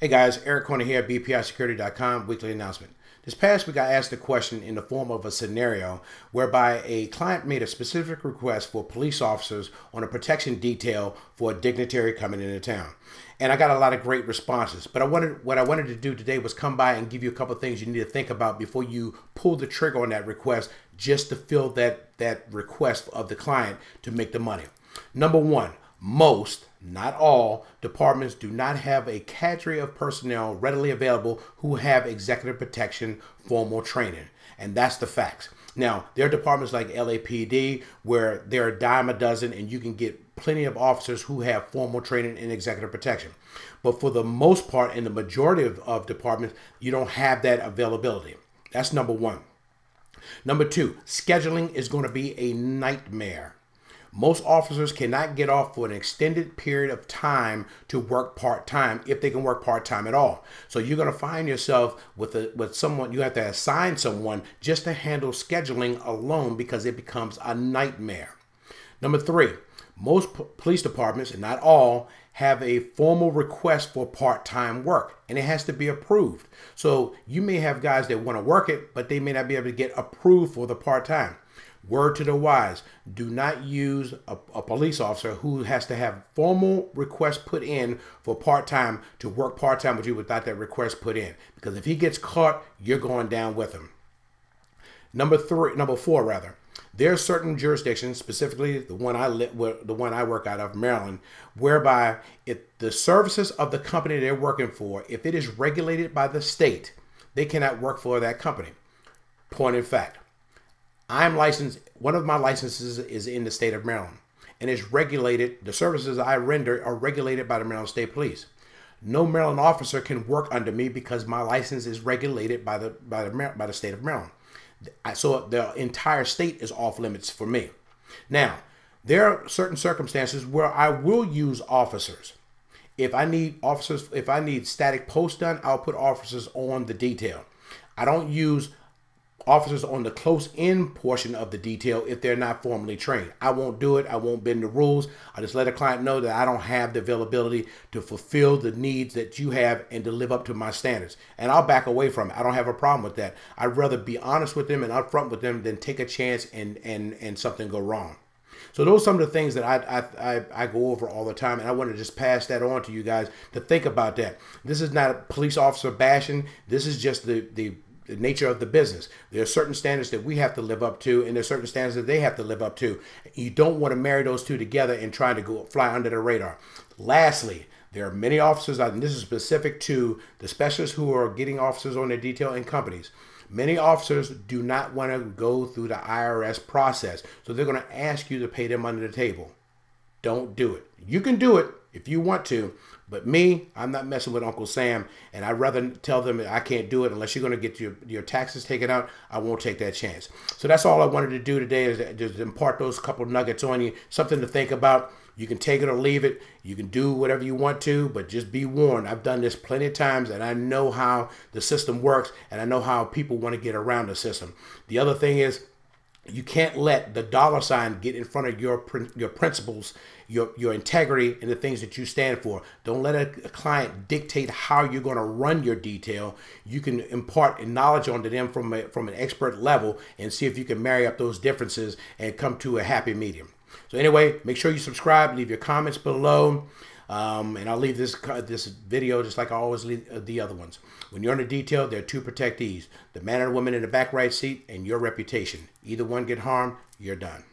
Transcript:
Hey guys, Eric Corner here at bpisecurity.com, weekly announcement. This past week I asked a question in the form of a scenario whereby a client made a specific request for police officers on a protection detail for a dignitary coming into town. And I got a lot of great responses. But what I wanted to do today was come by and give you a couple of things you need to think about before you pull the trigger on that request, just to fill that request of the client to make the money. Number one, most, not all, departments do not have a cadre of personnel readily available who have executive protection formal training. And that's the facts. Now, there are departments like LAPD where there are a dime a dozen and you can get plenty of officers who have formal training in executive protection. But for the most part, in the majority of departments, you don't have that availability. That's number one. Number two, scheduling is going to be a nightmare. Most officers cannot get off for an extended period of time to work part-time, if they can work part-time at all. So you're going to find yourself with someone, you have to assign someone just to handle scheduling alone because it becomes a nightmare. Number three, most police departments, and not all, have a formal request for part-time work, and it has to be approved. So you may have guys that want to work it, but they may not be able to get approved for the part-time. Word to the wise, do not use a police officer who has to have formal request put in for part-time to work part-time with you without that request put in. Because if he gets caught, you're going down with him. Number four, there are certain jurisdictions, specifically the one I work out of, Maryland, whereby if the services of the company they're working for, if it is regulated by the state, they cannot work for that company. Point in fact. I'm licensed, one of my licenses is in the state of Maryland, and it's regulated, the services I render are regulated by the Maryland State Police. No Maryland officer can work under me because my license is regulated by the state of Maryland. So the entire state is off limits for me. Now, there are certain circumstances where I will use officers. If I need static posts done, I'll put officers on the detail. I don't use officers on the close-in portion of the detail if they're not formally trained. I won't do it. I won't bend the rules. I just let a client know that I don't have the availability to fulfill the needs that you have and to live up to my standards. And I'll back away from it. I don't have a problem with that. I'd rather be honest with them and upfront with them than take a chance and something go wrong. So those are some of the things that I go over all the time, and I want to just pass that on to you guys to think about that. This is not a police officer bashing. This is just the nature of the business. There are certain standards that we have to live up to, and there are certain standards that they have to live up to. You don't want to marry those two together and try to go fly under the radar. Lastly, there are many officers, and this is specific to the specialists who are getting officers on their detail in companies. Many officers do not want to go through the IRS process, so they're going to ask you to pay them under the table. Don't do it. You can do it if you want to, but me, I'm not messing with Uncle Sam, and I'd rather tell them that I can't do it unless you're going to get your taxes taken out. I won't take that chance. So that's all I wanted to do today, is just impart those couple nuggets on you, something to think about. You can take it or leave it. You can do whatever you want to, but just be warned. I've done this plenty of times, and I know how the system works, and I know how people want to get around the system. The other thing is, you can't let the dollar sign get in front of your principles, your integrity, and the things that you stand for. Don't let a client dictate how you're going to run your detail. You can impart knowledge onto them from an expert level and see if you can marry up those differences and come to a happy medium. So anyway, make sure you subscribe, leave your comments below. And I'll leave this video just like I always leave the other ones. When you're on a detail, there are two protectees: the man or woman in the back right seat and your reputation. Either one get harmed, you're done.